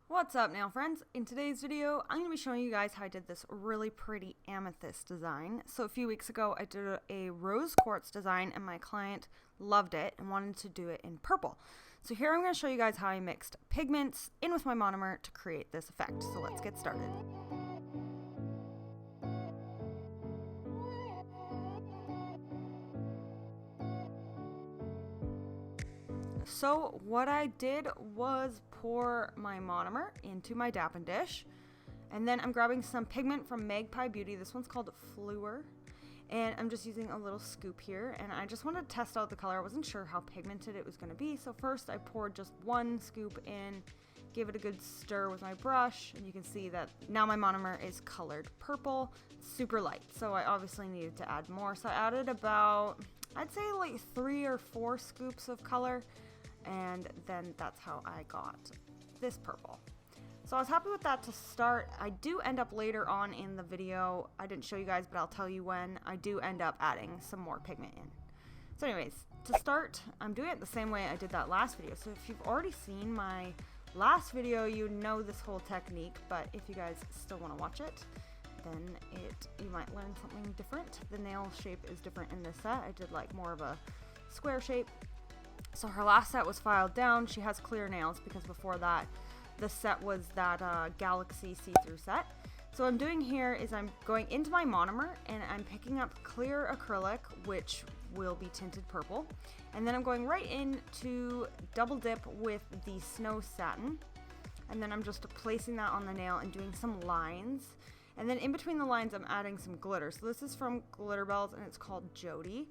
What's up, nail friends? In today's video, I'm going to be showing you guys how I did this really pretty amethyst design. So a few weeks ago, I did a rose quartz design and my client loved it and wanted to do it in purple. So here I'm going to show you guys how I mixed pigments in with my monomer to create this effect. So let's get started. So what I did was pour my monomer into my dapping dish, and then I'm grabbing some pigment from Magpie Beauty. This one's called Fluor, and I'm just using a little scoop here, and I just wanted to test out the color. I wasn't sure how pigmented it was going to be, so first I poured just one scoop in, gave it a good stir with my brush, and you can see that now my monomer is colored purple, super light, so I obviously needed to add more. So I added about, I'd say like 3 or 4 scoops of color, and then that's how I got this purple. So I was happy with that to start. I do end up later on in the video, I didn't show you guys, but I'll tell you when, I do end up adding some more pigment in. So anyways, to start, I'm doing it the same way I did that last video. So if you've already seen my last video, you know this whole technique, but if you guys still want to watch it, then you might learn something different. The nail shape is different in this set. I did like more of a square shape. So her last set was filed down. She has clear nails because before that, the set was that Galaxy see-through set. So what I'm doing here is I'm going into my monomer and I'm picking up clear acrylic, which will be tinted purple. And then I'm going right in to double dip with the snow satin. And then I'm just placing that on the nail and doing some lines. And then in between the lines, I'm adding some glitter. So this is from Glitter Bells and it's called Jodie.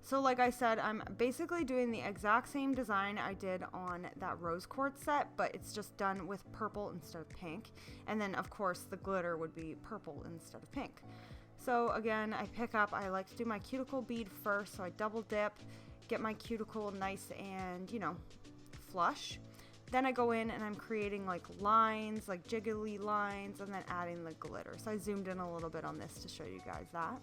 So like I said, I'm basically doing the exact same design I did on that rose quartz set, but it's just done with purple instead of pink. And then of course the glitter would be purple instead of pink. So again, I like to do my cuticle bead first, so I double dip, get my cuticle nice and, flush. Then I go in and I'm creating like lines, like jiggly lines, and then adding the glitter. So I zoomed in a little bit on this to show you guys that.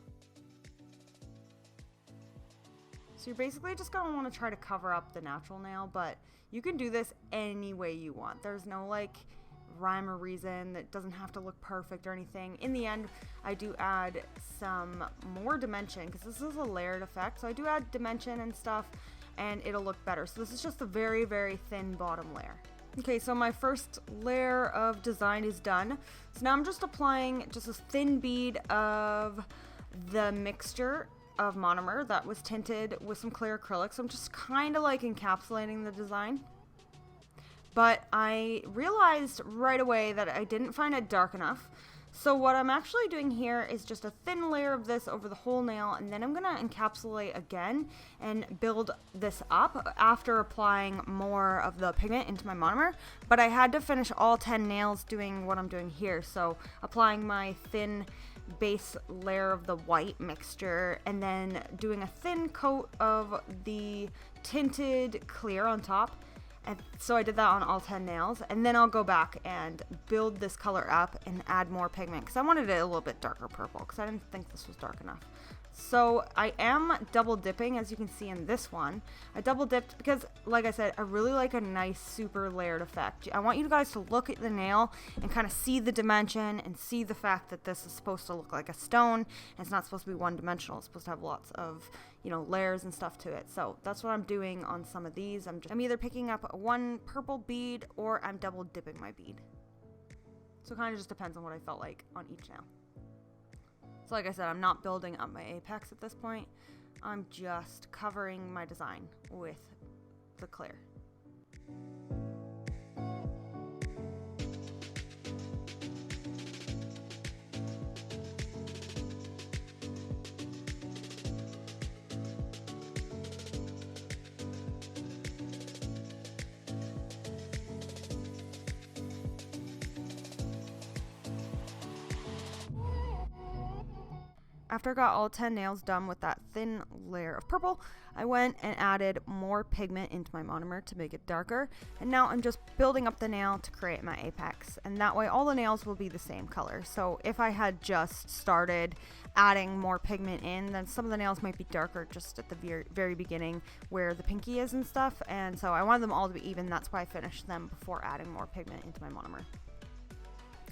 So you're basically just going to want to try to cover up the natural nail, but you can do this any way you want. There's no like rhyme or reason. That doesn't have to look perfect or anything. In the end, I do add some more dimension because this is a layered effect. So I do add dimension and stuff and it'll look better. So this is just a very, very thin bottom layer. Okay, so my first layer of design is done. So now I'm just applying just a thin bead of the mixture of monomer that was tinted with some clear acrylic. So I'm just kind of like encapsulating the design. But I realized right away that I didn't find it dark enough. So what I'm actually doing here is just a thin layer of this over the whole nail, and then I'm going to encapsulate again and build this up after applying more of the pigment into my monomer. But I had to finish all 10 nails doing what I'm doing here. So applying my thin base layer of the white mixture and then doing a thin coat of the tinted clear on top. And so I did that on all 10 nails, and then I'll go back and build this color up and add more pigment because I wanted it a little bit darker purple because I didn't think this was dark enough. So I am double dipping, as you can see in this one. I double dipped because, like I said, I really like a nice super layered effect. I want you guys to look at the nail and kind of see the dimension and see the fact that this is supposed to look like a stone and it's not supposed to be one dimensional. It's supposed to have lots of, layers and stuff to it. So that's what I'm doing on some of these. I'm either picking up one purple bead or I'm double dipping my bead. So it kind of just depends on what I felt like on each nail. So like I said, I'm not building up my apex at this point. I'm just covering my design with the clear. After I got all 10 nails done with that thin layer of purple, I went and added more pigment into my monomer to make it darker. And now I'm just building up the nail to create my apex. And that way all the nails will be the same color. So if I had just started adding more pigment in, then some of the nails might be darker just at the very beginning where the pinky is and stuff. And so I wanted them all to be even. That's why I finished them before adding more pigment into my monomer.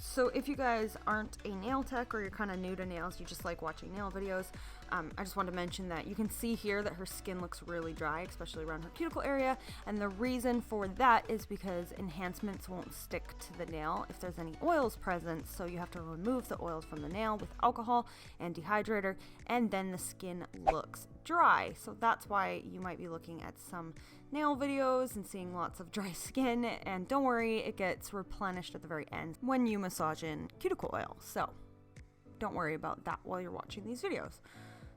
So if you guys aren't a nail tech or you're kind of new to nails, you just like watching nail videos, I just wanted to mention that you can see here that her skin looks really dry, especially around her cuticle area. And the reason for that is because enhancements won't stick to the nail if there's any oils present. So you have to remove the oils from the nail with alcohol and dehydrator, and then the skin looks dry. So that's why you might be looking at some nail videos and seeing lots of dry skin, and don't worry, it gets replenished at the very end when you massage in cuticle oil, so don't worry about that while you're watching these videos.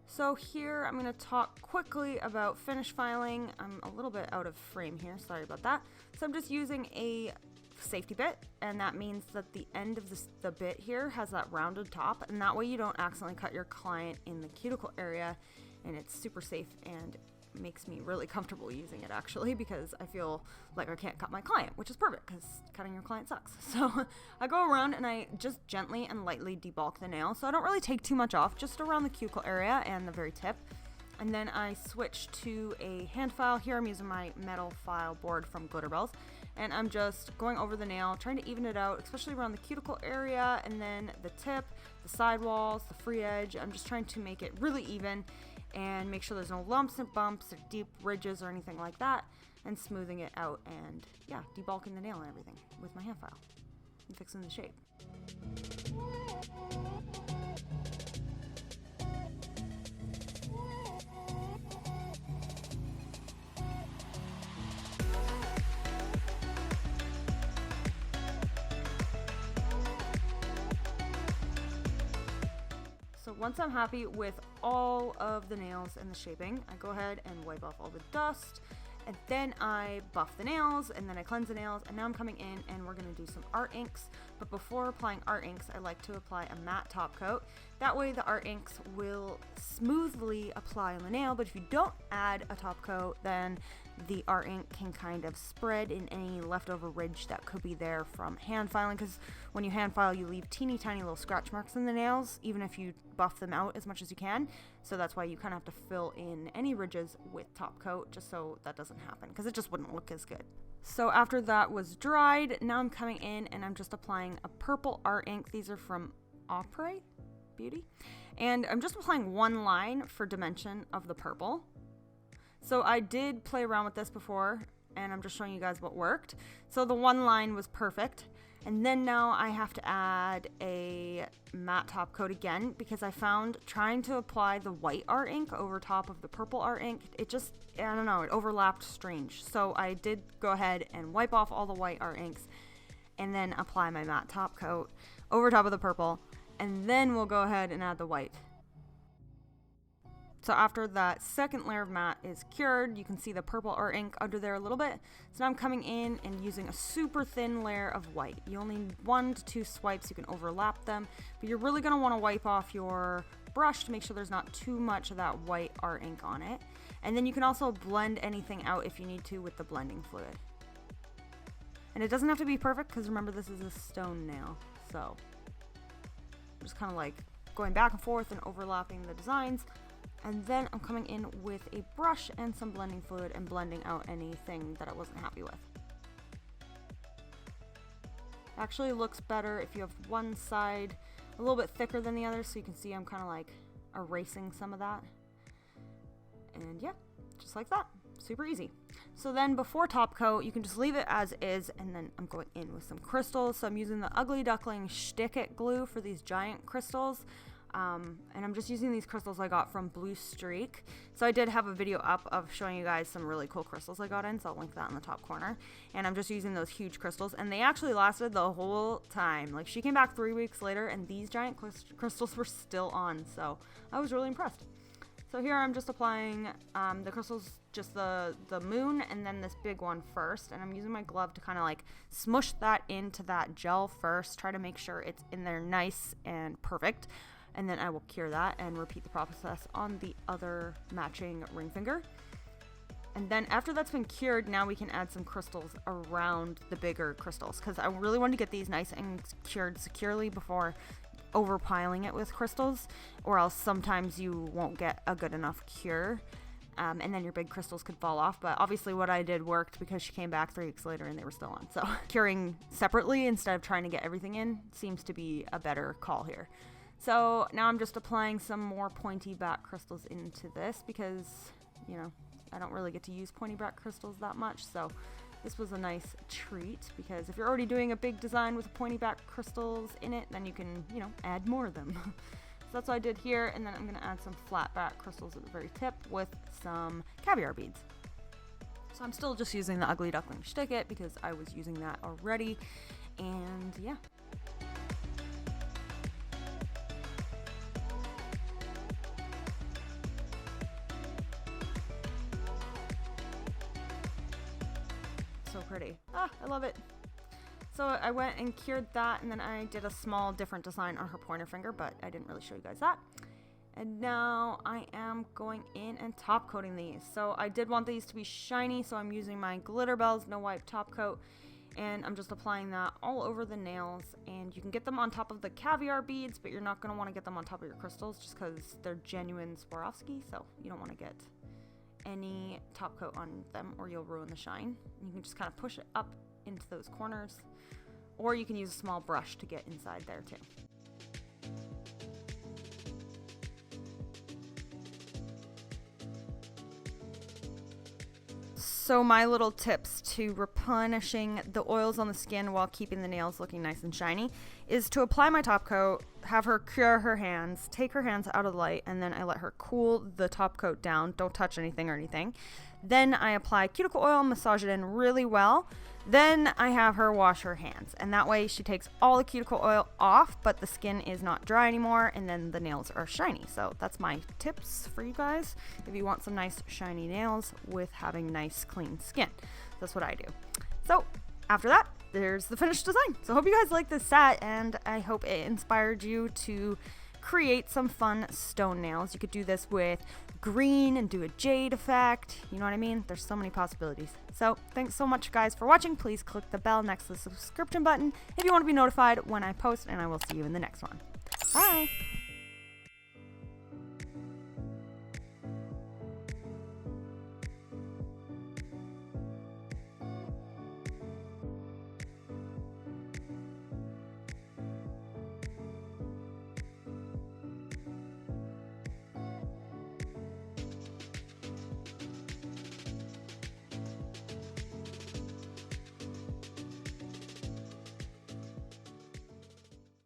So here I'm going to talk quickly about finish filing. I'm a little bit out of frame here, sorry about that. So I'm just using a safety bit, and that means that the end of the bit here has that rounded top, and that way you don't accidentally cut your client in the cuticle area, and it's super safe and makes me really comfortable using it, actually, because I feel like I can't cut my client, which is perfect because cutting your client sucks. So I go around and I just gently and lightly debulk the nail, so I don't really take too much off, just around the cuticle area and the very tip. And then I switch to a hand file. Here I'm using my metal file board from Glitterbells, and I'm just going over the nail, trying to even it out, especially around the cuticle area, and then the tip, the sidewalls, the free edge. I'm just trying to make it really even and make sure there's no lumps and bumps or deep ridges or anything like that, and smoothing it out, and yeah, debulking the nail and everything with my hand file and fixing the shape. So once I'm happy with all of the nails and the shaping, I go ahead and wipe off all the dust, and then I buff the nails, and then I cleanse the nails, and now I'm coming in and we're going to do some art inks. But before applying art inks, I like to apply a matte top coat. That way the art inks will smoothly apply on the nail, but if you don't add a top coat, then the art ink can kind of spread in any leftover ridge that could be there from hand filing, because when you hand file, you leave teeny tiny little scratch marks in the nails, even if you buff them out as much as you can. So that's why you kind of have to fill in any ridges with top coat, just so that doesn't happen, because it just wouldn't look as good. So after that was dried, now I'm coming in and I'm just applying a purple art ink. These are from Magpie Beauty, and I'm just applying one line for dimension of the purple. So I did play around with this before, and I'm just showing you guys what worked. So the one line was perfect, and then now I have to add a matte top coat again, because I found trying to apply the white art ink over top of the purple art ink, it just, I don't know, it overlapped strange. So I did go ahead and wipe off all the white art inks, and then apply my matte top coat over top of the purple, and then we'll go ahead and add the white. So after that second layer of matte is cured, you can see the purple art ink under there a little bit. So now I'm coming in and using a super thin layer of white. You only need 1 to 2 swipes, you can overlap them, but you're really going to want to wipe off your brush to make sure there's not too much of that white art ink on it. And then you can also blend anything out if you need to with the blending fluid. And it doesn't have to be perfect, because remember, this is a stone nail, so I'm just kind of like going back and forth and overlapping the designs. And then I'm coming in with a brush and some blending fluid and blending out anything that I wasn't happy with. Actually looks better if you have one side a little bit thicker than the other, so you can see I'm kind of like erasing some of that. And yeah, just like that. Super easy. So then before top coat, you can just leave it as is, and then I'm going in with some crystals. So I'm using the Ugly Duckling Schtik glue for these giant crystals. And I'm just using these crystals I got from Blue Streak. So I did have a video up of showing you guys some really cool crystals I got in, so I'll link that in the top corner. And I'm just using those huge crystals, and they actually lasted the whole time. Like, she came back 3 weeks later and these giant crystals were still on, so I was really impressed. So here I'm just applying the crystals, just the moon and then this big one first, and I'm using my glove to kind of like smush that into that gel first, try to make sure it's in there nice and perfect. and then I will cure that and repeat the process on the other matching ring finger. And then after that's been cured, now we can add some crystals around the bigger crystals, because I really want to get these nice and cured securely before overpiling it with crystals, or else sometimes you won't get a good enough cure, and then your big crystals could fall off. But obviously what I did worked, because she came back 3 weeks later and they were still on. So curing separately instead of trying to get everything in seems to be a better call here. So now I'm just applying some more pointy back crystals into this, because, you know, I don't really get to use pointy back crystals that much. So this was a nice treat, because if you're already doing a big design with pointy back crystals in it, then you can, you know, add more of them. So that's what I did here. And then I'm going to add some flat back crystals at the very tip with some caviar beads. So I'm still just using the Ugly Duckling Schtik It, because I was using that already. And yeah. So pretty. Ah, I love it. So I went and cured that, and then I did a small different design on her pointer finger, but I didn't really show you guys that. And now I am going in and top coating these. So I did want these to be shiny, so I'm using my Glitter Bells No Wipe top coat, and I'm just applying that all over the nails. And you can get them on top of the caviar beads, but you're not going to want to get them on top of your crystals, just because they're genuine Swarovski, so you don't want to get any top coat on them or you'll ruin the shine. You can just kind of push it up into those corners, or you can use a small brush to get inside there too. So my little tips to replenishing the oils on the skin while keeping the nails looking nice and shiny is to apply my top coat, have her cure her hands, take her hands out of the light, and then I let her cool the top coat down. Don't touch anything or anything. Then I apply cuticle oil, massage it in really well. Then I have her wash her hands, and that way she takes all the cuticle oil off, but the skin is not dry anymore, and then the nails are shiny. So that's my tips for you guys if you want some nice shiny nails with having nice clean skin. That's what I do. So after that, there's the finished design. So I hope you guys like this set, and I hope it inspired you to create some fun stone nails. You could do this with green and do a jade effect. You know what I mean? There's so many possibilities. So thanks so much, guys, for watching. Please click the bell next to the subscription button if you want to be notified when I post, and I will see you in the next one. Bye!